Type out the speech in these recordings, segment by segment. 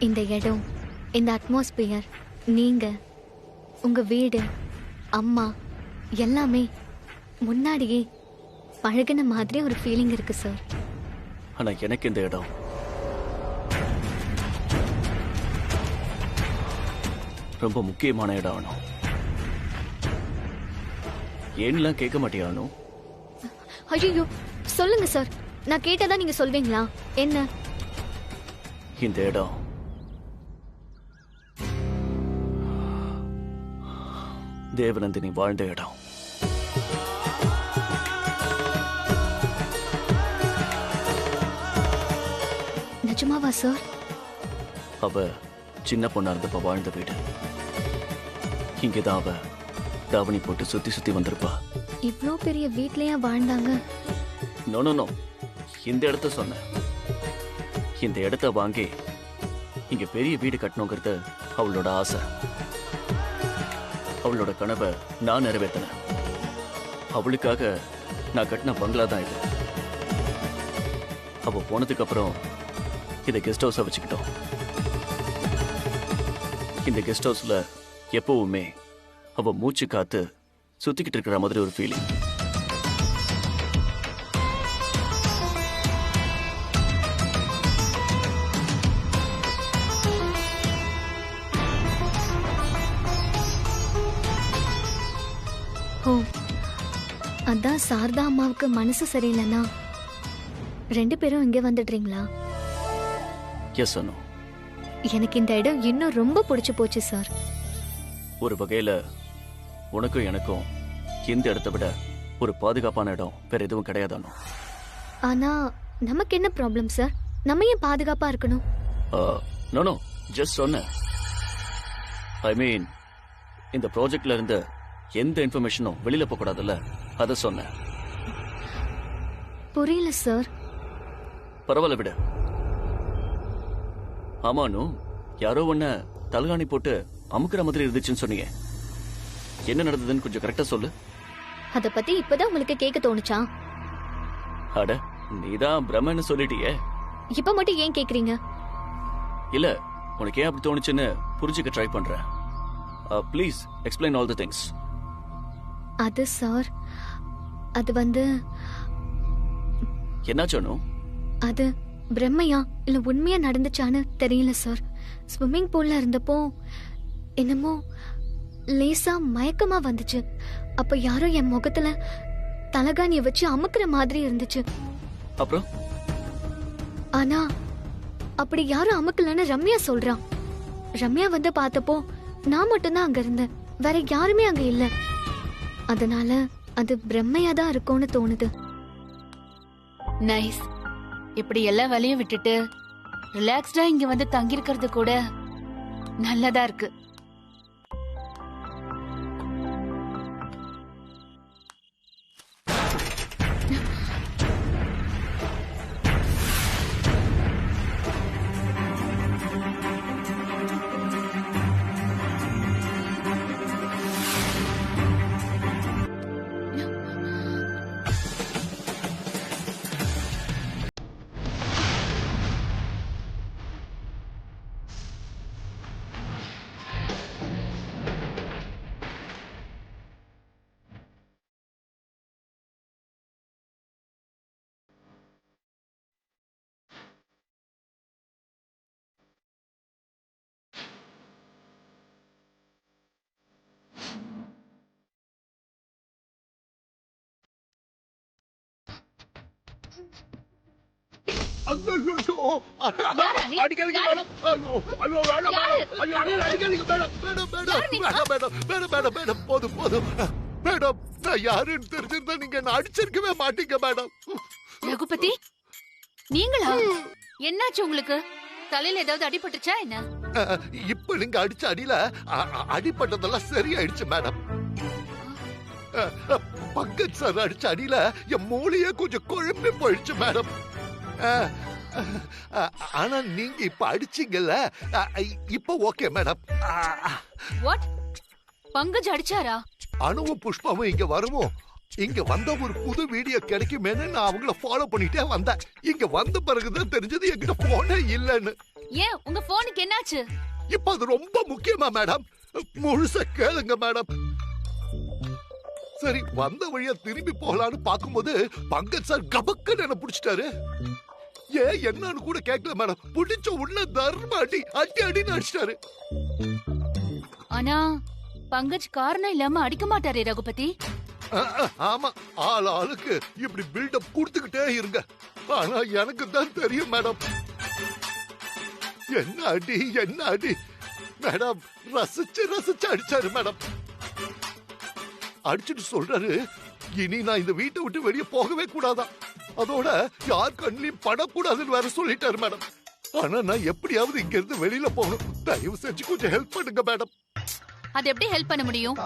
இந்த இடம், இந்த அட்மாஸ்பியர், நீங்க, உங்க வீடு, அம்மா எல்லாமே முன்னாடியே பழகின மாதிரி ஒரு ஃபீலிங் இருக்கு சார். ஆனா எனக்கு இந்த இடம் ரொம்ப முக்கியமான இடம். அனு, ஏன்லாம் கேட்க மாட்டியா அனு? ஐயோ சொல்லுங்க சார், நான் கேட்டதா நீங்க சொல்வீங்களா என்ன? இந்த இடம் தேவநந்தினி வாழ்ந்த இடம். நிஜமாவா சார்? அவ சின்ன பொண்ணா இருந்தப்ப வாழ்ந்த வீடு. இங்கதான் அவ தாவணி போட்டு சுத்தி சுத்தி வந்திருப்பா. இவ்ளோ பெரிய வீட்லயா வாழ்ந்தாங்க? நோ நோ நோ, இந்த இடத்த சொன்ன. இந்த இடத்த வாங்கி இங்க பெரிய வீடு கட்டணுங்கிறது அவளோட ஆசை. அவளோட கனவை நான் நிறைவேற்றினேன். அவளுக்காக நான் கட்டின பங்களா தான் இது. அவ போனதுக்கு அப்புறம் இதை கெஸ்ட் ஹவுஸா வச்சுக்கிட்டோம். இந்த கெஸ்ட் ஹவுஸ்ல எப்பவுமே அவ மூச்சு காத்து சுத்திக்கிட்டு இருக்கிற மாதிரி ஒரு ஃபீலிங். ஓ, அதான் சாரதா அம்மாவுக்கு மனசு சரியில்லைன்னா 2 பேரும் இங்க வந்துடுறீங்களா? எஸ் அனு. எனக்கு இந்த இடம் இன்னும் ரொம்ப பிடிச்சு போச்சு சார். ஒரு வகையில உனக்கும் எனக்கும் இந்த இடத்தை விட ஒரு பாதுகாப்பான இடம் வேற எதுவும் கிடையாது அனு. ஆனா நமக்கு என்ன ப்ராப்ளம் சார்? நம்ம ஏன் பாதுகாப்பா இருக்கணும்? நோ நோ, ஜஸ்ட் சொன்னேன். ஐ மீன், இந்த ப்ராஜெக்ட்ல இருந்த எந்த இன்ஃபர்மேஷனும் வெளியில போக கூடாதுல்ல, அத சொன்னேன். புரியல சார். பரவாயில்ல விட. ஆமானு, யாரோ ஒன்ன தலகாணி போட்டு அமுக்குற மாதிரி இருந்துச்சுன்னு சொன்னீங்க. என்ன நடந்ததுன்னு கொஞ்சம் கரெக்டா சொல்லு. அத பத்தி இப்பதான் உங்களுக்கு கேட்க தோணுச்சா? அட, நீதான் பிரம்மன்னு சொல்லிட்டியே. இப்ப மட்டும் ஏன் கேக்குறீங்க? இல்ல, உனக்கு ஏன் அப்படி தோணுச்சுன்னு புரிஞ்சுக்க ட்ரை பண்றேன். Please explain all the things. அது சார், அது வந்து என்னாச்சு? அது பிரம்மையா இல்ல உண்மையா நடந்துச்சான்னு தெரியல சார். ஸ்விம்மிங் பூல்ல இருந்தப்போ என்னமோ லேசா மயக்கமா வந்துச்சு. அப்ப யாரோ என் முகத்துல தலகாணிய வச்சு அமுக்குற மாதிரி இருந்துச்சு. அப்புறம்? ஆனா அப்படி யாரும் அமுக்கலன்னு ரம்யா சொல்றான். ரம்யா வந்து பார்த்தப்போ நான் மட்டும்தான் அங்க இருந்தேன், வேற யாருமே அங்க இல்ல. அதனால அது பிரம்மையா தான் இருக்கும்னு தோணுது. நைஸ். இப்படி எல்லா வேலையும் விட்டுட்டு ரிலாக்ஸ்டா இங்க வந்து தங்கி இருக்கிறது கூட நல்லதா இருக்கு. போதும் போதும் மேடம், நான் யாருன்னு தெரிஞ்சிருந்தா நீங்க என்ன அடிச்சிருக்கவே மாட்டீங்க மேடம். ரகுபதி, நீங்களா? என்னாச்சு உங்களுக்கு? தலையில ஏதாவது அடிபட்டுச்சா என்ன? இப்ப நீங்க அடிச்ச அடியில அடிபட்டதெல்லாம் சரியாயிடுச்சு மேடம். பங்கஜ் சார் அடிச்ச அடியில என் மூளையே கொஞ்சம் குழம்பி போயிடுச்சு மேடம். ஆனா நீங்க இப்ப அடிச்சீங்கல்ல, இப்ப ஓகே மேடம். வாட்? பங்கஜ் அடிச்சாரா? அனுவும் புஷ்பாவும் இங்க வருவோம். இங்க வந்த ஒரு புது வீடியோ கிடைக்குமேன்னு நான் அவங்கள ஃபாலோ பண்ணிட்டே வந்தேன். இங்க வந்த பிறகுதான் தெரிஞ்சது என்கிட்ட போனே இல்லன்னு. ஏன் உங்க போனுக்கு என்னாச்சு? இப்ப அது ரொம்ப முக்கியமா மேடம்? முழுசா கேளுங்க மேடம். சரி, வந்த வழியா திரும்பி போகலான்னு பாக்கும்போது பங்கஜ் சார் கபக்குன்னு என்ன புடிச்சிட்டாரு. ஏன் என்னன்னு கூட கேட்கல மேடம். புடிச்ச உள்ள தர்ம அடி அடி அடின்னு அடிச்சிட்டாரு. ஆனா பங்கஜ் காரணம் இல்லாம அடிக்க மாட்டாரே ரகுபதி. ஆமா, ஆள் ஆளுக்கு இப்படி பில்டப் கொடுத்துக்கிட்டே இருங்க. ஆனா எனக்கு தான் தெரியும் மேடம். என்ன அடி என்ன அடி மேடம். ரசிச்சு ரசிச்சு அடிச்சாரு மேடம். அடிச்சுட்டு சொல்றாரு, இனி நான் இந்த வீட்டை விட்டு வெளியே போகவே கூடாதான், அதோட யார் கண்ணிலையும் படக்கூடாதுன்னு வேற சொல்லிட்டாரு மேடம். ஆனா நான் எப்படியாவது இங்க இருந்து வெளியில போகணும். தயவு செஞ்சு கொஞ்சம் ஹெல்ப் பண்ணுங்க மேடம். அது எப்படி ஹெல்ப் பண்ண முடியும்?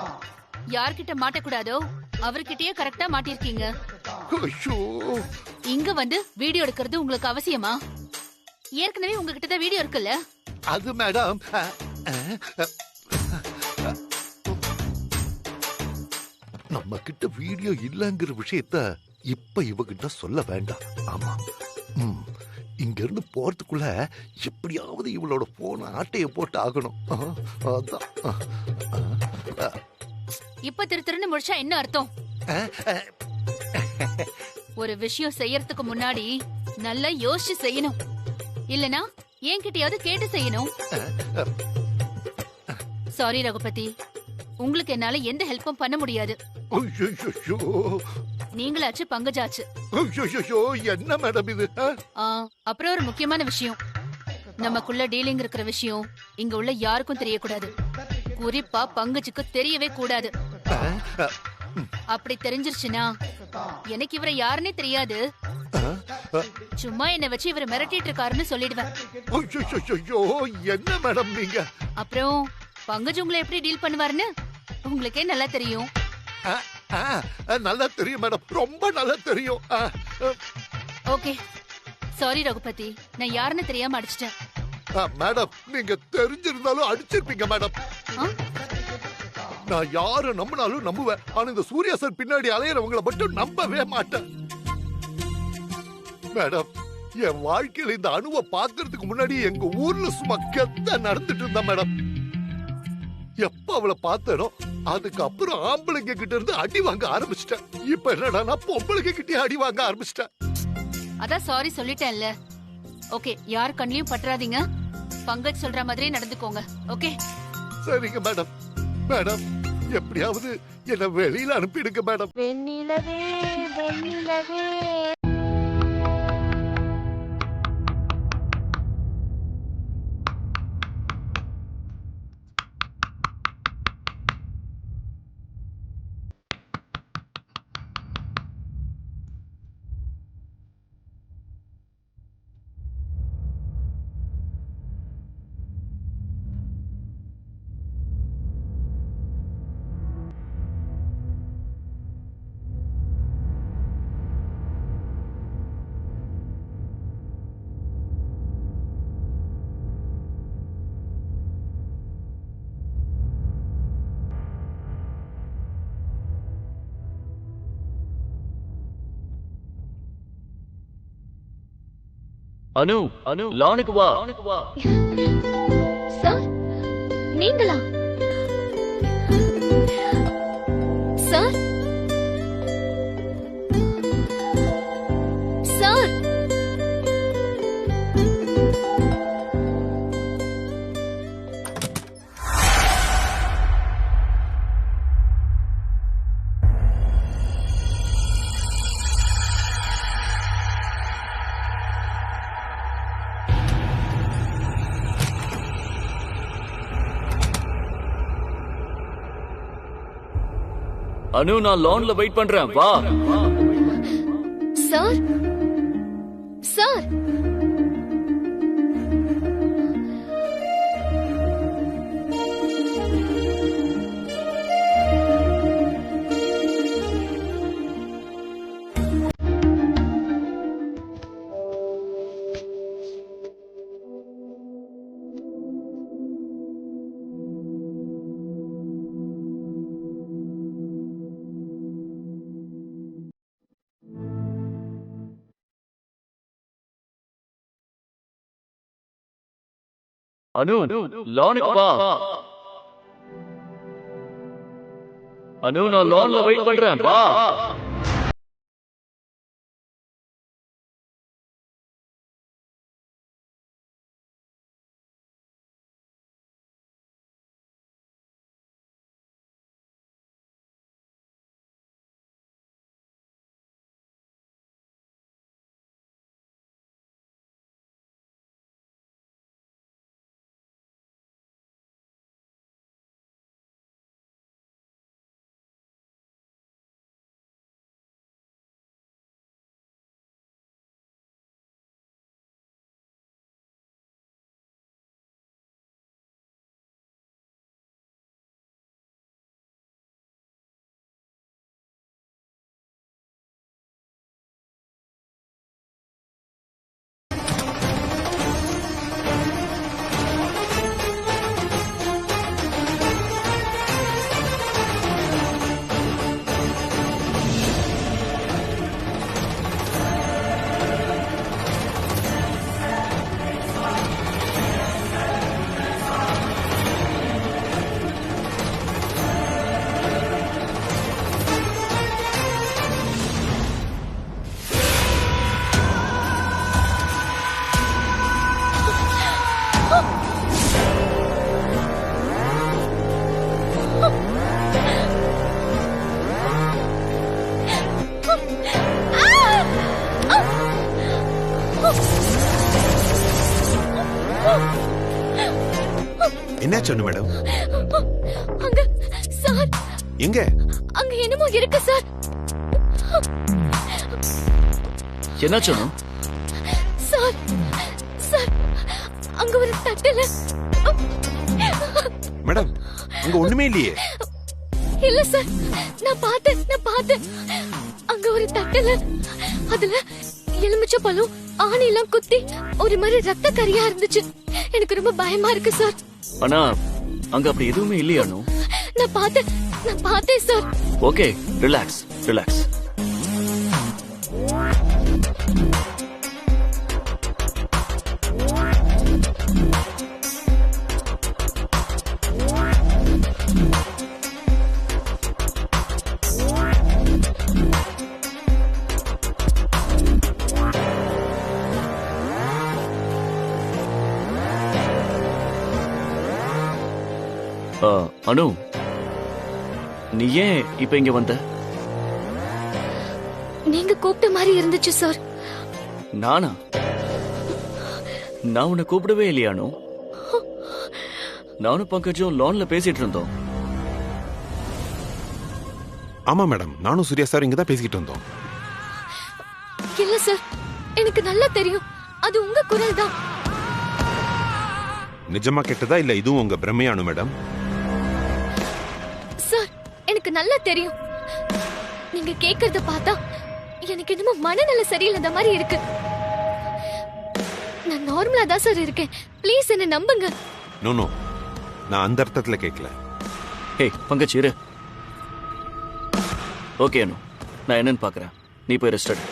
யார்கிட்ட மாட்டக்கூடாதோ அவர்கிட்டயே கரெக்டா மாட்டிருக்கீங்க. ஐயோ, இங்க வந்து வீடியோ எடுக்கிறது உங்களுக்கு அவசியமா? ஏற்கனவே உங்ககிட்ட தான் வீடியோ இருக்குல்ல. அது மேடம், நம்ம கிட்ட வீடியோ இல்லங்கிற விஷயத்த இப்ப இவகிட்ட சொல்ல வேண்டாம். ஆமா, இங்க இருந்து போறதுக்குள்ள எப்படியாவது இவளோட போன ஆட்டைய போட்டு ஆகணும். அதான். இப்ப திருன்னு முடிச்சா என்ன அர்த்தம்? ஒரு விஷயம் செய்யறதுக்கு முன்னாடி நல்லா யோசிச்சு செய்யணும். இல்லனா என்கிட்டயாவது கேட்டு செய்யணும். சாரி ரகுபதி, உங்களுக்கு என்னால எந்த ஹெல்ப்பும் பண்ண முடியாது. நீங்களாச்சு பங்கஜாச்சு. என்ன மேடம் இது? அப்புறம் ஒரு முக்கியமான விஷயம், நமக்குள்ள டீலிங் இருக்கிற விஷயம் இங்க உள்ள யாருக்கும் தெரியக்கூடாது. குறிப்பா பங்கஜுக்கு தெரியவே கூடாது. அப்படி தெரிஞ்சிருச்சுன்னா எனக்கு இவரை யாருன்னே தெரியாது. சும்மா என்ன வச்சு இவரை மிரட்டிட்டு இருக்காருன்னு சொல்லிடுவேன். என்ன மேடம் நீங்க? அப்புறம் பங்கஜ் உங்களை எப்படி டீல் பண்ணுவாருன்னு உங்களுக்கே நல்லா தெரியும். நல்லா தெரியும் மேடம், ரொம்ப நல்லா தெரியும். ஓகே, சாரி ரகுபதி, நான் யாருன்னு தெரியாம அடிச்சிட்டேன். மேடம், நீங்க தெரிஞ்சிருந்தாலும் அடிச்சிருப்பீங்க மேடம். நான் யார நம்பினாலும் நம்புவேன், ஆனா இந்த சூர்யா சார் பின்னாடி அலையறவங்களை மட்டும் நம்பவே மாட்டேன். மேடம், என் வாழ்க்கையில இந்த அணுவை பாக்குறதுக்கு முன்னாடி எங்க ஊர்ல சும்மா கெத்த நடந்துட்டு இருந்தா மேடம். எப்ப அவளை பார்த்தனோ அதுக்கப்புறம் ஆம்பளைங்க கிட்ட இருந்து அடி வாங்க ஆரம்பிச்சிட்டேன். இப்ப என்னடா பொம்பளைங்க கிட்டே அடி வாங்க ஆரம்பிச்சிட்டேன். அதான் சாரி சொல்லிட்டேன்ல. ஓகே, யார் கண்ணிலையும் பற்றாதீங்க. பங்கஜ் சொல்ற மாதிரி நடந்துக்கோங்க. ஓகே, சரிங்க மேடம். மேடம், எப்படியாவது என்ன வெளியில அனுப்பிடுங்க மேடம். வெண்ணிலவே வெண்ணிலவே. அனு, லானுக்கு வா. சார், நீங்களா? சார், சார், அனு, நான் லான்ல வெயிட் பண்றேன், வா. சார், சார், அனு லானுக்கு வா. அனு நான் லான்ல வெயிட் பண்றேன், வா. என்னாச்சு அனு மேடம்? அங்க சார், எங்க? அங்க என்னமோ இருக்கு சார். என்னாச்சு அனு? சார் சார், அங்க ஒரு தட்டுல. மேடம் அங்க ஒண்ணுமே இல்லையே. இல்ல சார், நான் பார்த்தேன். அங்க ஒரு தட்டுல அதுல எலுமிச்சை பழம் ஆணி எல்லாம் குத்தி ஒரு மாதிரி ரத்த கரியா இருந்துச்சு. எனக்கு ரொம்ப பயமா இருக்கு சார். ஆனா அங்க அப்படி எதுவுமே இல்லையா அனு? நான் பார்த்தேன் sir. Okay, relax relax. Anu, நீ ஏன் இப்ப இங்க வந்த? நீங்க கூப்பிட்ட மாதிரி இருந்துச்சு சார். நானா? நான் உன்னை கூப்பிடவே இல்லையா அனு? நானும் பங்கஜும் லான்ல பேசிட்டு இருந்தோம். ஆமா மேடம், நானும் சூர்யா சார் இங்க தான் பேசிக்கிட்டு இருந்தோம். இல்ல சார், எனக்கு நல்லா தெரியும் அது உங்க குரல் தான். நிஜமா கேட்டதா இல்ல இதுவும் உங்க பிரம்மையானு மேடம்? சார், எனக்கு நல்லா தெரியும். நீங்க கேக்குறத பார்த்தா எனக்கு என்னமோ மனநல சரியில்லாத மாதிரி இருக்கு. நான் நார்மலா தான் சார் இருக்கேன். ப்ளீஸ் என்ன நம்புங்க. நோ நோ, நான் அந்த அர்த்தத்துல கேட்கல. ஹே பங்கஜ், இரு. ஓகே அனு, நான் என்னன்னு பாக்குறேன். நீ போய் ரெஸ்ட் எடு.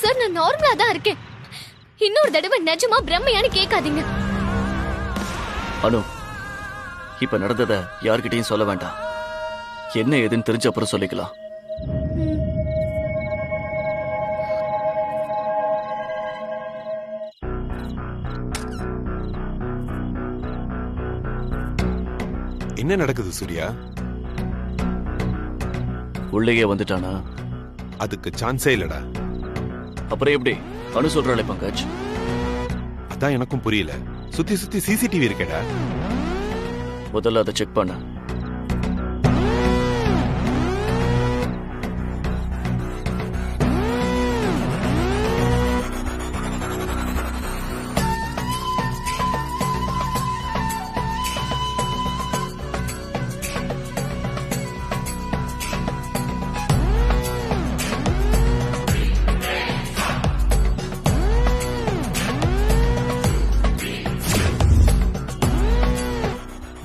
சார், நான் நார்மலா தான் இருக்கேன். இன்னொரு தடவை நிஜமா பிரம்மையான்னு கேட்காதீங்க. அனு, இப்ப நடந்தத யார்கிட்டயும் சொல்ல வேண்டாம். என்ன ஏதுன்னு தெரிஞ்ச அப்புறம் சொல்லிக்கலாம். என்ன நடக்குது சூர்யா? உள்ளேயே வந்துட்டானா? அதுக்கு சான்ஸே இல்லடா. அப்புறம் எப்படி? அனு சொல்றாளே பங்கஜ். அதான் எனக்கும் புரியல. சுத்தி சுத்தி சிசிடிவி இருக்கடா. முதல்ல அதை செக் பண்ண.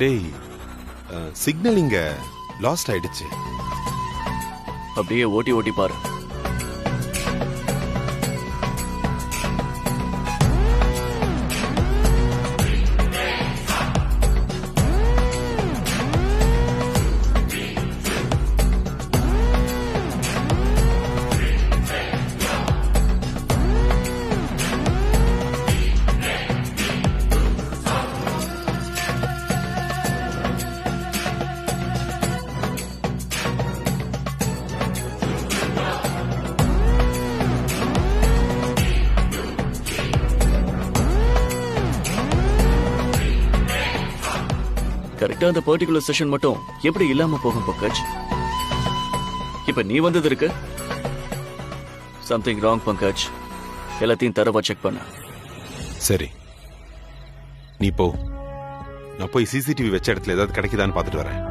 டேய், சிக்னல் இங்க லாஸ்ட் ஆயிடுச்சு. அப்படியே ஓட்டி ஓட்டி பாரு. விட்டா அந்த பர்டிகுலர் செஷன் மட்டும் எப்படி இல்லாம போகும் பங்கஜ்? இப்ப நீ வந்தது இருக்கு. Something wrong Pankaj. எல்லாத்தையும் தரவா செக் பண்ண. சரி, நீ போ. நான் போய் சிசிடிவி வச்ச இடத்துல ஏதாவது கிடைக்குதான்னு பார்த்துட்டு வரேன்.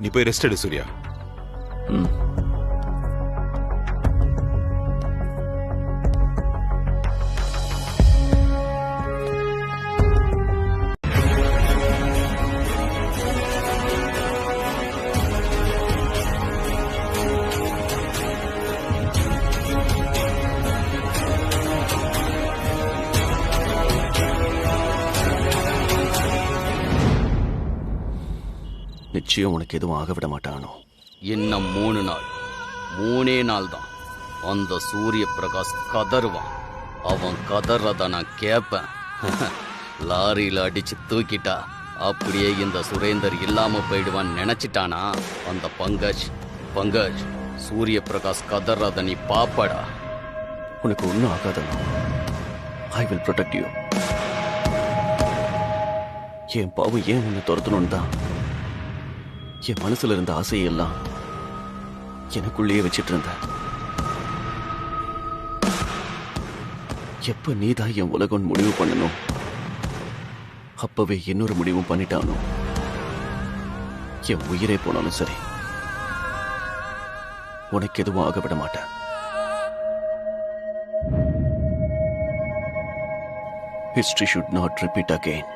நீ போய் ரெஸ்ட் எடு சூர்யா. ம். நிச்சயம் உனக்கு எதுவும் ஆக விட மாட்டானோ? இன்னும் 3 நாள், 3 நாள் தான். அந்த சூரிய பிரகாஷ் கதறுவான். அவன் கதறத நான் கேட்பேன். லாரியில அடிச்சு தூக்கிட்டா அப்படியே இந்த சுரேந்தர் இல்லாம போயிடுவான் நினைச்சிட்டானா அந்த பங்கஜ் சூரிய பிரகாஷ் கதறத நீ பாப்படா. உனக்கு ஒன்றும் ஆகாதனோ? I will protect you. என் பாவம் ஏன் உன்னை துரத்தணும்னு தான் என் மனசுல இருந்த ஆசையெல்லாம் எனக்குள்ளேயே வச்சிட்டு இருந்தேன். எப்ப நீதான் என் உலகம் முடிவு பண்ணணும் அப்பவே இன்னொரு முடிவும் பண்ணிட்டானோ என் உயிரே போனாலும் சரி உனக்கு எதுவும் ஆக விட மாட்டேன். History should not repeat again.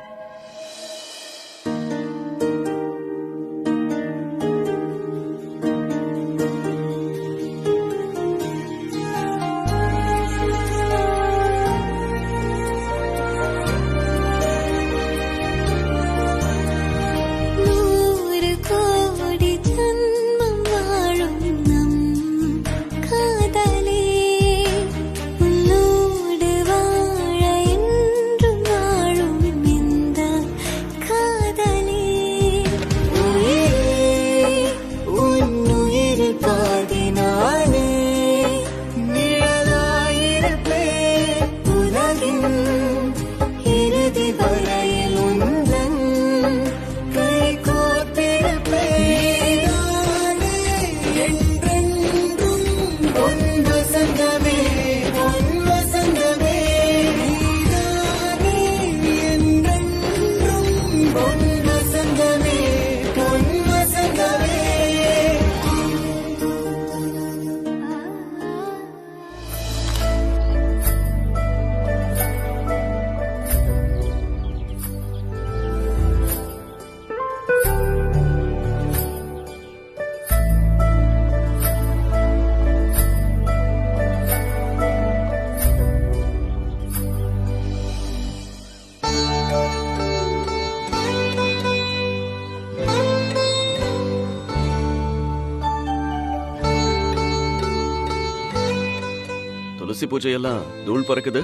துளசி பூஜையெல்லாம் தூள் பறக்குது.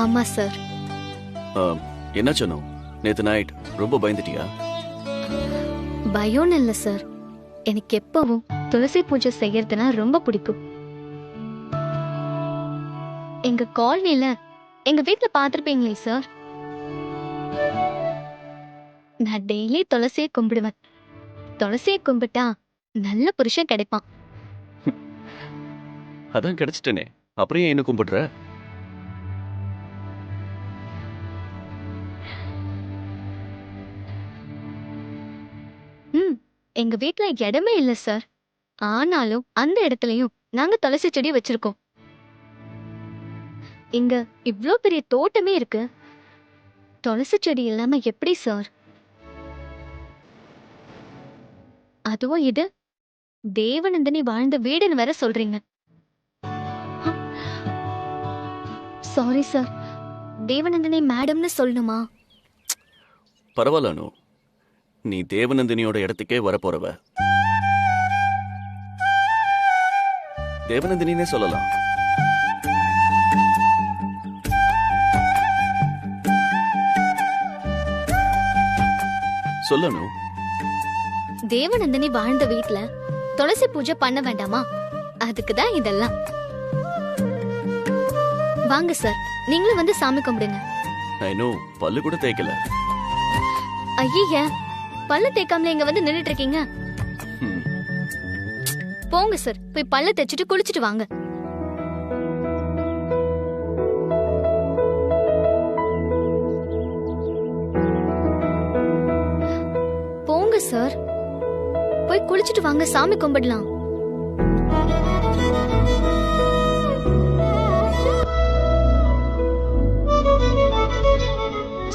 ஆமா சார். என்ன சொன்னோம்? நேத்து நைட் ரொம்ப பயந்துட்டியா? பயம் இல்ல சார், எனக்கு எப்பவும் துளசி பூஜை செய்யறதுனா ரொம்ப பிடிக்கும். எங்க காலனில எங்க வீட்டுல பாத்திருப்பீங்களே சார், நான் டெய்லி துளசியை கும்பிடுவேன். துளசியை கும்பிட்டா நல்ல புருஷன் கிடைப்பான். அதான் கிடைச்சிட்டனே, அப்புறம் ஏன் என்ன கும்பிடுற? எங்க வீட்டுல இடமே இல்ல சார், ஆனாலும் அந்த இடத்துலயும் நாங்க துளசி செடி வச்சிருக்கோம். இங்க இவ்ளோ பெரிய தோட்டமே இருக்கு, துளசி செடி இல்லாம எப்படி சார்? அதுவும் இது தேவநந்தினி வாழ்ந்த வீடுன்னு வேற சொல்றீங்க. சாரி சார், தேவநந்தினி மேடம்னு சொல்லணுமா? பரவாயில்ல, நீ தேவநந்தினியோட இடத்துக்கே வரப்போறவ. தேவநந்தினினே சொல்லலாம். சொல்லணும். தேவநந்தினி வாழ்ந்த வீட்ல துளசி பூஜை பண்ண வேண்டாமா? அதுக்குதான் இதெல்லாம். வாங்க சார், நீங்களும் வந்து சாமி கும்பிடுங்க. நான் இன்னும் பல்லு கூட தேய்க்கல. ஐய, பல்ல தேய்க்காமல இங்க வந்து நின்னுட்டு இருக்கீங்க? ம். போங்க சார், போய் பல்ல தேய்ச்சிட்டு குளிச்சிட்டு வாங்க. போங்க சார், போய் குளிச்சிட்டு வாங்க, சாமி கும்பிடலாம்.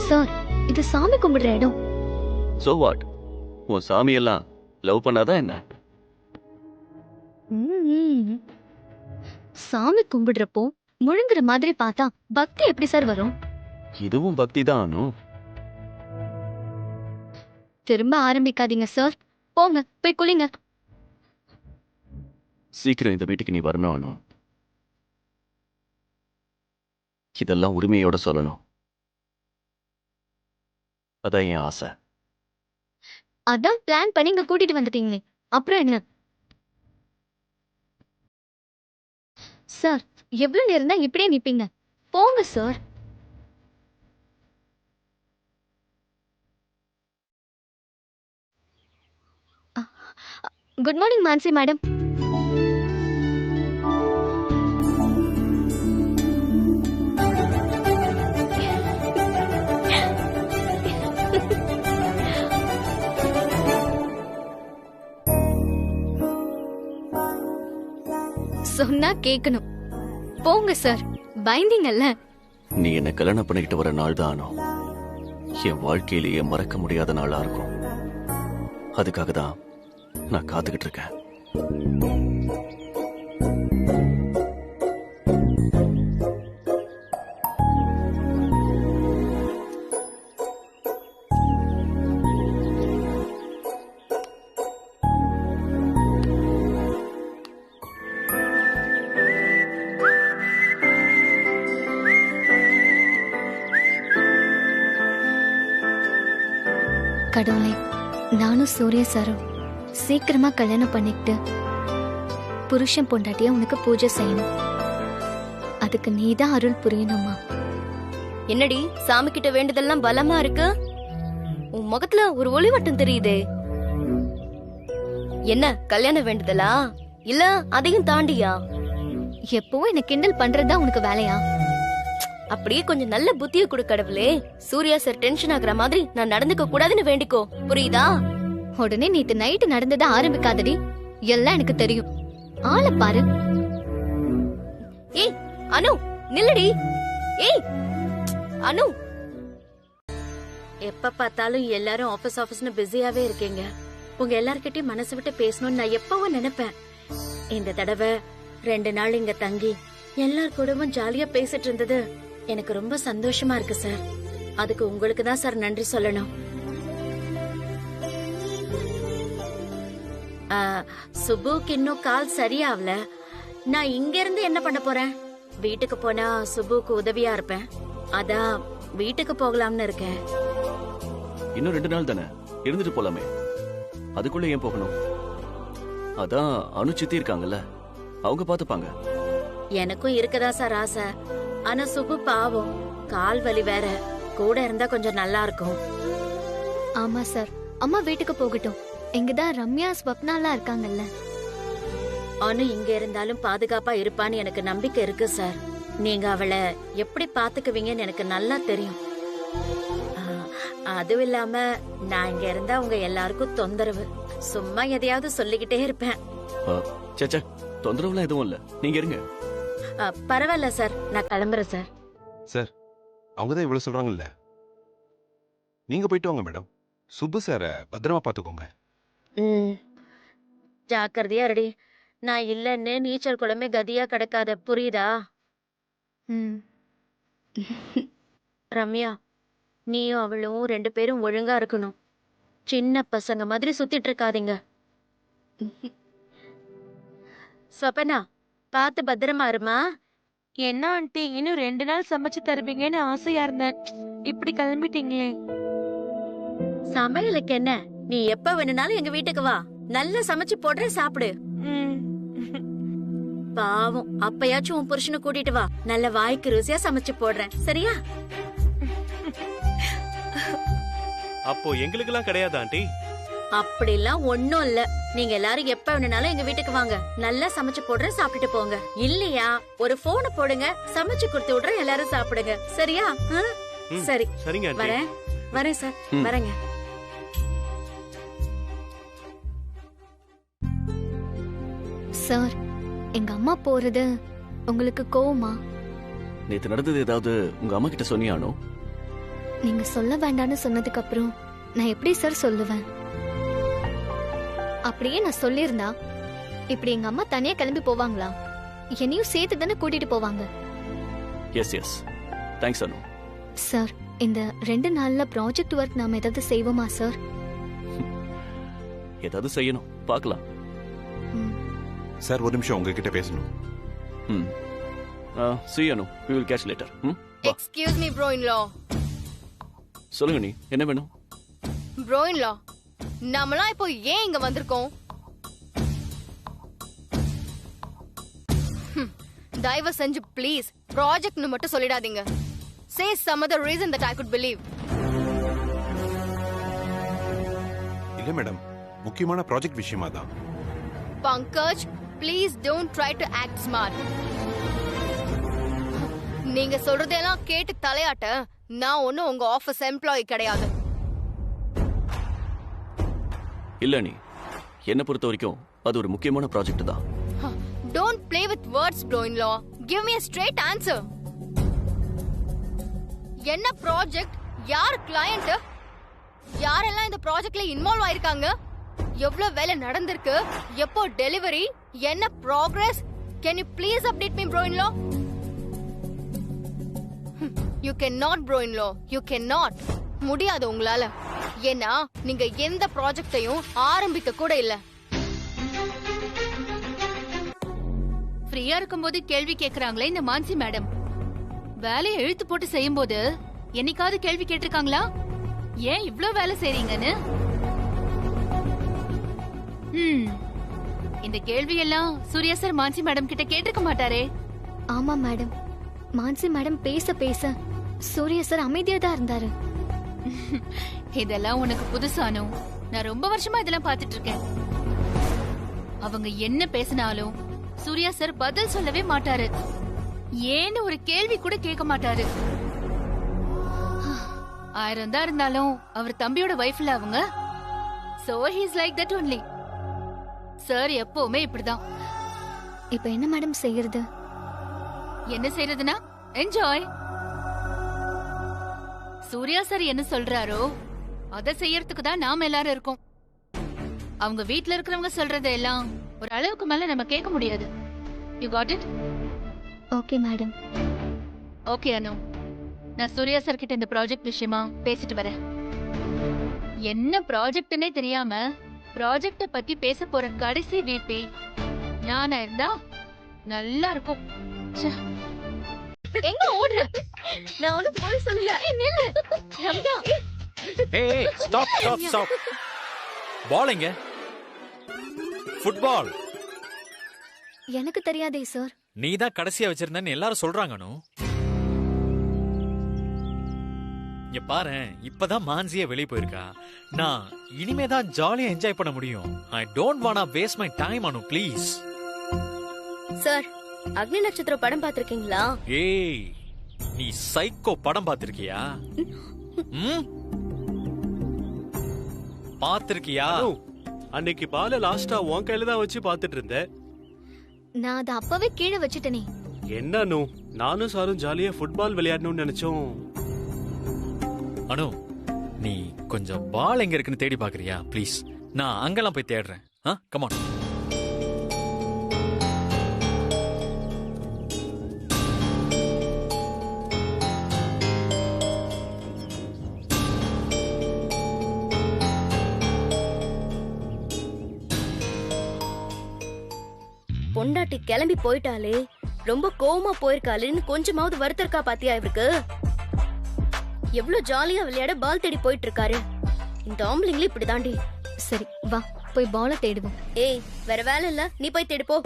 சார், இது சாமி கும்பிடுற இடம். So what? உன் சாமியெல்லாம் லவ் பண்ணாதான் என்ன? சாமி கும்பிடுறப்போ முழுங்குற மாதிரி பார்த்தா பக்தி எப்படி சார் வரும்? இதுவும் பக்தி தான் அனு. திரும்ப ஆரம்பிக்காதீங்க சார். போங்க, போய் குளிங்க. சீக்கிரம் இந்த வீட்டுக்கு நீ வரணும் அனு. இதெல்லாம் உரிமையோட சொல்லணும். அதான் என் ஆசை. அதான் பிளான் பண்ணி இங்க கூட்டிட்டு வந்துட்டீங்களே, அப்புறம் என்ன? சார், எவ்வளவு நேரம் தான் இப்படியே நிப்பீங்க? போங்க sir. Good morning Mansi madam. சொன்னா கேட்கணும். போங்க சார், பயந்தீங்கல்ல. நீ என்ன கல்யாணம் பண்ணிக்கிட்டு வர நாள் தான் அனு என் வாழ்க்கையிலேயே மறக்க முடியாத நாளா இருக்கும். அதுக்காக தான் நான் காத்துக்கிட்டு இருக்கேன். கடவுளே, நானும் சூர்யா சாரும் சீக்கிரமா கல்யாணம் பண்ணிக்கிட்டு புருஷன் பொண்டாட்டியா உனக்கு பூஜை செய்யணும். அதுக்கு நீதான் அருள் புரியணுமா? என்னடி சாமி கிட்ட வேண்டியதெல்லாம் பலமா இருக்கு? உன் முகத்துல ஒரு ஒளிவட்டம் தெரியுதே. என்ன கல்யாணம் வேண்டுதலா இல்ல அதையும் தாண்டியா? எப்பவும் என்ன கிண்டல் பண்றதா உனக்கு வேலையா? அப்படியே கொஞ்சம் நல்ல புத்திய கொடு கடவுளே. சூர்யா சார் டென்ஷன் ஆகுற மாதிரி நான் நடந்துக்க கூடாதுன்னு வேண்டிக்கோ, புரியுதா? உடனே நேத்து நைட்டு நடந்ததை ஆரம்பிக்காதடி, எல்லாம் எனக்கு தெரியும். ஆளை பாரு. ஏய் அனு, நில்லடி. ஏய் அனு, எப்ப பார்த்தாலும் எல்லாரும் ஆபீஸ் ஆபீஸ்னு பிஸியாவே இருக்கீங்க. உங்க எல்லார்கிட்டயும் மனசு விட்டு பேசணும்னு நான் எப்பவும் நினைப்பேன். இந்த தடவை 2 நாள் இங்க தங்கி எல்லார் கூடவும் ஜாலியா பேசிட்டு இருந்தது எனக்கு ரொம்ப சந்தோஷமா இருக்கு சார். அதுக்கு உங்களுக்கு தான் சார் நன்றி சொல்லணும். சுபுக்கு இன்னும் கால் சரியாவல. நான் இங்க இருந்து என்ன பண்ண போறேன்? வீட்டுக்கு போனா சுபுக்கு உதவியா இருப்பேன். அதான் வீட்டுக்கு போகலாம்னு இருக்கேன். இன்னும் 2 நாள் தானே, இருந்துட்டு போலாமே. அதுக்குள்ள ஏன் போகணும்? அதான் அனு சித்தி இருக்காங்கல்ல, அவங்க பாத்துப்பாங்க. எனக்கும் இருக்கதா சார் ஆசை. ஆனா சுபு பாவம், கால் வலி வேற. கூட இருந்தா கொஞ்சம் நல்லா இருக்கும். ஆமா சார், அம்மா வீட்டுக்கு போகட்டும். இங்கதான் ரம்யா ஸ்வப்னாலாம் இருக்காங்கல்ல. அனு இங்க இருந்தாலும் பாதுகாப்பா இருப்பான்னு எனக்கு நம்பிக்கை இருக்கு சார். நீங்க அவளை எப்படி பாத்துக்குவீங்கன்னு எனக்கு நல்லா தெரியும். அதுவும் இல்லாம நான் இங்க இருந்தா உங்க எல்லாருக்கும் தொந்தரவு. சும்மா எதையாவது சொல்லிக்கிட்டே இருப்பேன். சேச்சே, தொந்தரவுலாம் எதுவும் இல்ல, நீங்க இருங்க. பரவாயில்ல சார், நான் கிளம்புறேன் சார். சார், அவங்க தான் இவ்வளவு சொல்றாங்கல்ல, நீங்க போயிட்டு வாங்க மேடம். சுப்பு சார பத்திரமா பாத்துக்கோங்க. ஜாக்கிரதையா ரெடி. நான் இல்லன்னு நீச்சல் குளமே கதியா கிடக்காத, புரியுதா? ரம்யா, நீயும் அவளும் 2 பேரும் ஒழுங்கா இருக்கணும். சின்ன பசங்க மாதிரி சுத்திட்டு இருக்காதீங்க. ஸ்வபனா, பார்த்து பத்திரமா இருமா. என்ன ஆண்டி, இன்னும் 2 நாள் சமைச்சு தருவீங்கன்னு ஆசையா இருந்தேன். இப்படி கிளம்பிட்டீங்களே. சமையலுக்கு என்ன, நீ எப்ப வேணும்னாலும் எங்க வீட்டுக்கு வா. நல்லா சமைச்சு போடுறேன், சாப்பிடு. பாவம், அப்பயாச்சும் உன் புருஷனை கூட்டிட்டு வா. நல்ல வாய்க்கு ருசியா சமைச்சு போடுறேன், சரியா? அப்போ எங்களுக்கெல்லாம் கிடையாது ஆண்டி. அப்படிலாம் ஒண்ணும் இல்ல. நீங்க எல்லாரும் எப்ப வேணும்னாலும் எங்க வீட்டுக்கு வாங்க. நல்லா சமைச்சு போடுறேன், சாப்பிட்டுட்டு போங்க. இல்லையா ஒரு போனை போடுங்க, சமைச்சு கொடுத்து விடுறேன், எல்லாரும் சாப்பிடுங்க. சரியா? சரி, சரிங்க ஆண்டி. வரேன் சார், வரேங்க. சார், எங்க அம்மா போறது உங்களுக்கு கோவமா? நேத்து நடந்தது ஏதாவது உங்க அம்மா கிட்ட சொன்னியானோ? நீங்க சொல்ல வேண்டாம்னு சொன்னதுக்கு அப்புறம் நான் எப்படி சார் சொல்லுவேன்? அப்படியே நான் சொல்லியிருந்தா இப்படி எங்க அம்மா தனியா கிளம்பி போவாங்களா? என்னையும் சேர்த்து தானே கூட்டிட்டு போவாங்க. எஸ் எஸ், தேங்க்ஸ் அனு. சார், இந்த 2 நாள்ல ப்ராஜெக்ட் ஒர்க் நாம ஏதாவது செய்வோமா சார்? ஏதாவது செய்யணும், பார்க்கலாம். சார், ஒரு நிமிஷம் உங்ககிட்ட பேசணும். see you, Anu. We will catch later. Excuse me, bro-in-law. சொல்லுங்க, நீ என்ன வேணும்? bro-in-law, நாமலாம் இப்போ ஏன் இங்க வந்திருக்கோம்? தயவு செஞ்சு ப்ளீஸ் ப்ராஜெக்ட்னு மட்டும் சொல்லிடாதீங்க. Say some other reason that I could believe. இல்ல மேடம், முக்கியமான ப்ராஜெக்ட் விஷயமா தான். Pankaj, please don't try to act smart. நீங்க சொல்றதெல்லாம் கேட்டு தலையாட்ட நான் ஒன்னும் உங்க ஆபீஸ் எம்ப்ளாயி கிடையாது. இல்ல, நீ என்ன பொறுத்த வரைக்கும் அது ஒரு முக்கியமான ப்ராஜெக்ட் தான். Don't play with words, bro-in-law. Give me a straight answer. என்ன ப்ராஜெக்ட்? யார் கிளையண்ட்? யாரெல்லாம் இந்த ப்ராஜெக்ட்ல இன்வால்வ் ஆயிருக்காங்க? எவ்வளவு வேலை நடந்திருக்கு? எப்போ டெலிவரி? என்ன progress? Can you please update me, bro-in-law? You cannot, bro-in-law. You cannot. முடியாது உங்களால. ஏன்னா நீங்க எந்த ப்ராஜெக்டையும் ஆரம்பிக்க கூட இல்ல. ஃப்ரீயா இருக்கும்போது கேள்வி கேக்குறாங்களே இந்த மான்சி மேடம். வேலையை இழுத்து போட்டு செய்யும்போது என்னைக்காவது கேள்வி கேட்டிருக்காங்களா? ஏன் இவ்ளோ வேலை செய்றீங்கன்னு? இந்த கேள்வி எல்லாம் சூர்யா சார் மான்சி மேடம் கிட்ட கேட்டிருக்க மாட்டாரே. ஆமா மேடம், மான்சி மேடம் பேச பேச சூர்யா சார் அமைதியா தான் இருந்தாரு. இதெல்லாம் உனக்கு புதுசானோ? நான் ரொம்ப வருஷமா இதெல்லாம் பாத்துட்டு இருக்கேன். அவங்க என்ன பேசினாலும் சூர்யா சார் பதில் சொல்லவே மாட்டாரு. ஏன்னு ஒரு கேள்வி கூட கேட்க மாட்டாரு. 1000 தான் இருந்தாலும் அவர் தம்பியோட வைஃப்ல அவங்க. So he's like that only. Sir எப்பவுமே இப்படிதான். இப்ப என்ன மேடம் செய்யறது? என்ன செய்யறதுன்னா என்ஜாய். சூர்யா சார் என்ன சொல்றாரோ அத செய்யறதுக்கு தான் நாம எல்லாரும் இருக்கோம். அவங்க வீட்ல இருக்கிறவங்க சொல்றதை எல்லாம் ஒரு அளவுக்கு மேல நம்ம கேட்க முடியாது. You got it? Okay madam. Okay Anu, நான் சூர்யா சார் கிட்ட இந்த ப்ராஜெக்ட் விஷயமா பேசிட்டு வரேன். என்ன ப்ராஜெக்ட்னே தெரியாம ப்ராஜெக்ட பத்தி பேச போற கடைசி வீபி ஞானா இருந்தா நல்லா இருக்கும். எங்க ஓடுற? நான் ஒண்ணு போய் சொல்லல. நில்லு ரம்யா. ஏய், ஸ்டாப் ஸ்டாப் ஸ்டாப். பால் எங்க? ஃபுட்பால். எனக்கு தெரியாதே சார். நீ தான் கடைசியா வச்சிருந்தன்னு எல்லாரும் சொல்றாங்கனோ. இங்க பாரு, இப்பதான் மான்சியே வெளிய போயிருக்கா. நான் இனிமே தான் ஜாலியா என்ஜாய் பண்ண முடியும். I don't wanna waste my time Anu, please. Sir, அக்னி நட்சத்திரம் படம் பாத்திருக்கீங்களா? ஏய், நீ சைக்கோ படம் பாத்திருக்கியா? பாத்திருக்கியா? அன்னைக்கு பால லாஸ்டா உன் கையில தான் வச்சு பாத்துட்டு இருந்தேன். நான் அதை அப்பவே கீழே வச்சுட்டேனே. என்ன அனு, நானும் சாரும் ஜாலியா ஃபுட்பால் விளையாடணும்னு நினைச்சோம். அனு, நீ கொஞ்சம் பால் எங்க இருக்குன்னு தேடி பாக்குறியா ப்ளீஸ்? நான் அங்கெல்லாம் போய் தேடுறேன். Come on. பொண்டாட்டி கிளம்பி போயிட்டாலே, ரொம்ப கோவமா போயிருக்காளேன்னு கொஞ்சமாவது வருத்தம் பாத்தியா இவருக்கு? எவ்வளவு ஜாலியா விளையாட பால் தேடி போயிட்டு இருக்காரு. இந்த ஆம்பளைங்களும் இப்படி தாண்டி. சரி வா, போய் பாலை தேடுவோம். ஏய், வேற வேலை இல்ல, நீ போய் தேடு போ.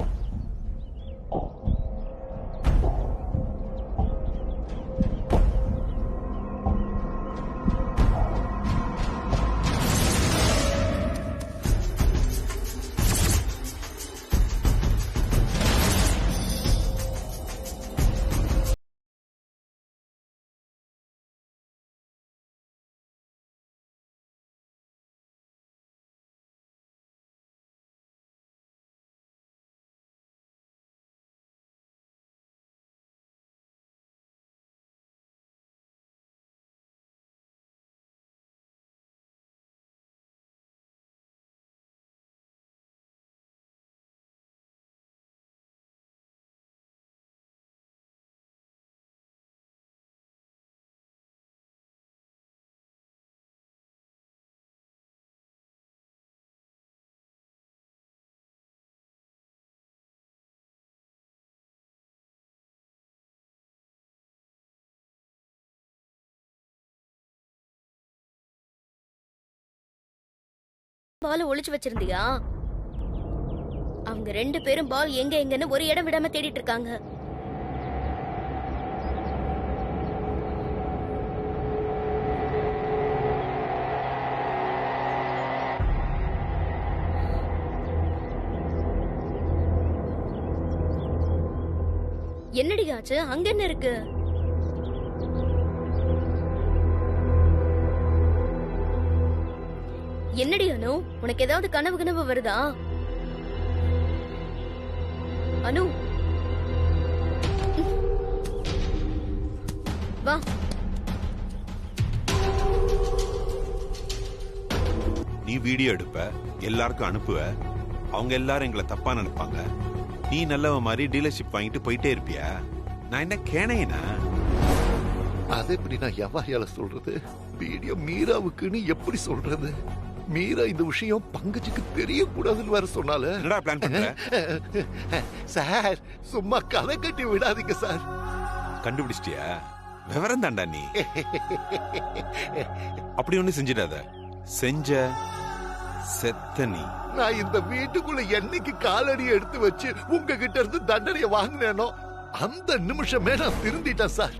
பால் ஒளிச்சு வச்சிருந்தியா? அவங்க 2 பேரும் பால் எங்க எங்கன்னு ஒரு இடம் விடாம தேடிட்டு இருக்காங்க. என்னடி ஆச்சு? அங்க என்ன இருக்கு? என்னடி அனு, உனக்கு ஏதாவது கனவு வருதா? அனு வா. நீ வீடியோ எடுப்ப, எல்லாருக்கும் அனுப்புவ, அவங்க எல்லாரும் எங்களை தப்பா நினைப்பாங்க. நீ நல்லவ மாதிரி டீலர்ஷிப் வாங்கிட்டு போயிட்டே இருப்பியா? நான் என்ன கேனையனா? அதை எப்படி நான் எவ்வாயால சொல்றது? வீடியோ மீராவுக்குன்னு எப்படி சொல்றது? மீரா இந்த விஷயம் பங்கஜுக்கு தெரியக்கூடாதுன்னு வேற சொன்னால. என்னடா பிளான் பண்ற? சார் சும்மா கதை கட்டி விடாதீங்க சார். கண்டுபிடிச்சிட்டியா? விவரம் தாண்டா நீ. அப்படி ஒண்ணு செஞ்சிடாத. செஞ்ச செத்த நீ. நான் இந்த வீட்டுக்குள்ள என்னைக்கு காலடி எடுத்து வச்சு உங்ககிட்ட இருந்து தண்டனையை வாங்கினேனோ அந்த நிமிஷமே நான் திருந்திட்டேன் சார்.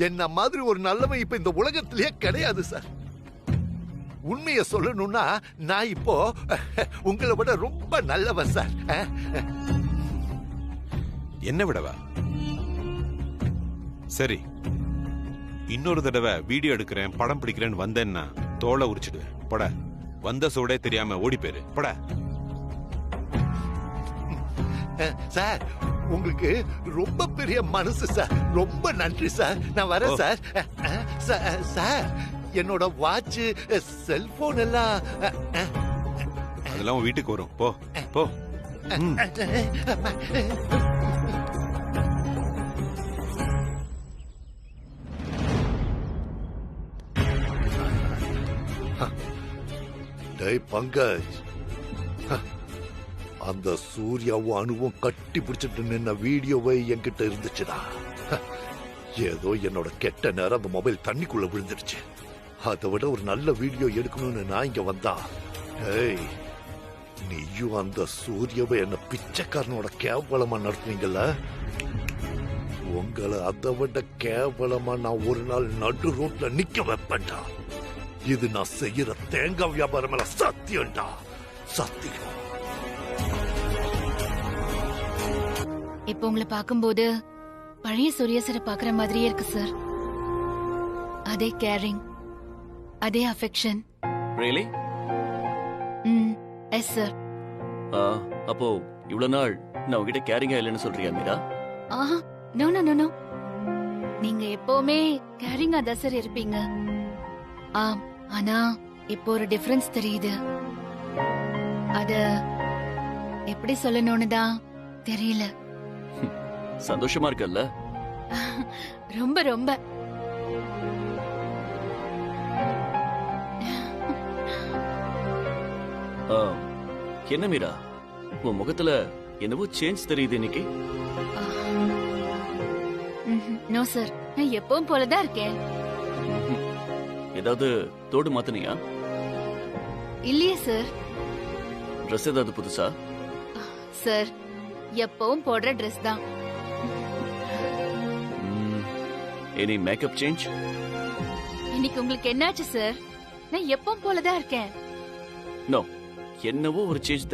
என்ன மாதிரி ஒரு நல்லவன் இப்ப இந்த உலகத்திலேயே கிடையாது சார். உண்மையை சொல்லணும்னா நான் இப்போ உங்களை விட ரொம்ப நல்லவன் சார். என்ன விடவா? சரி, இன்னொரு தடவை வீடியோ எடுக்கிறேன், படம் பிடிக்கிறேன்னு வந்தேன்னா தோலை உரிச்சிடுவேன். பட வந்த சோடே தெரியாம ஓடி போயிரு. பட. சார் உங்களுக்கு ரொம்ப பெரிய மனசு சார். ரொம்ப நன்றி சார். நான் வரேன் சார். சார் என்னோட வாட்ச், செல்போன் எல்லாம் அதெல்லாம் வீட்டுக்கு வரும். போ போ. டேய் பங்கஜ், அந்த சூர்யாவும் அணுவும் கட்டி பிடிச்சிட்டு நின்ன வீடியோவை என்கிட்ட இருந்துச்சுடா. ஏதோ என்னோட கெட்ட நேரம் அந்த மொபைல் தண்ணிக்குள்ள விழுந்துடுச்சு. அதை விட ஒரு நல்ல வீடியோ எடுக்கணும்னு நான் இங்க வந்தா, ஏய் நீயும் அந்த சூர்யாவை என்ன பிச்சைக்காரனோட கேவலமா நடத்துவீங்கல்ல, உங்களை அதை விட கேவலமா நான் ஒரு நாள் நடு ரோட்ல நிக்க வைப்பேன்டா. இது நான் செய்யற தேங்காய் வியாபாரம் எல்லாம் சத்தியம்டா, சத்தியம். இப்போ உங்களை பார்க்கும்போது பழைய சூர்யா சாரை பாக்குற மாதிரியே இருக்கு சார். அதே கேரிங், அதே அஃபெக்ஷன். ரியலி? Yes sir. அப்போ இவ்வளவு நாள் நான் உங்ககிட்ட கேரிங்கா இல்லைன்னு சொல்றியா மீரா? ஆஹா, நோ நோ நோ நோ. நீங்க எப்பவுமே கேரிங்கா தான் சார் இருப்பீங்க. ஆனா இப்போ ஒரு டிஃபரன்ஸ் தெரியுது. அத எப்படி சொல்லணும்னு தான் தெரியல. சந்தோஷமா இருக்கல்ல? ரொம்ப ரொம்ப. என்ன மீரா, உன் முகத்துல என்னவோ சேஞ்ச் தெரியுது இன்னைக்கு. நோ சார், நான் எப்பவும் போலதான் இருக்கேன். ஏதாவது தோடு மாத்தனியா? இல்லையே சார். ட்ரெஸ் ஏதாவது புதுசா? சார் எப்பவும் போடுற ட்ரெஸ் தான். Any makeup change? இன்னைக்கு உங்களுக்கு என்னாச்சு சார்? நான் எப்பவும் போலதான் இருக்கேன். நோ, என்னவோ ஒரு சேஞ்ச்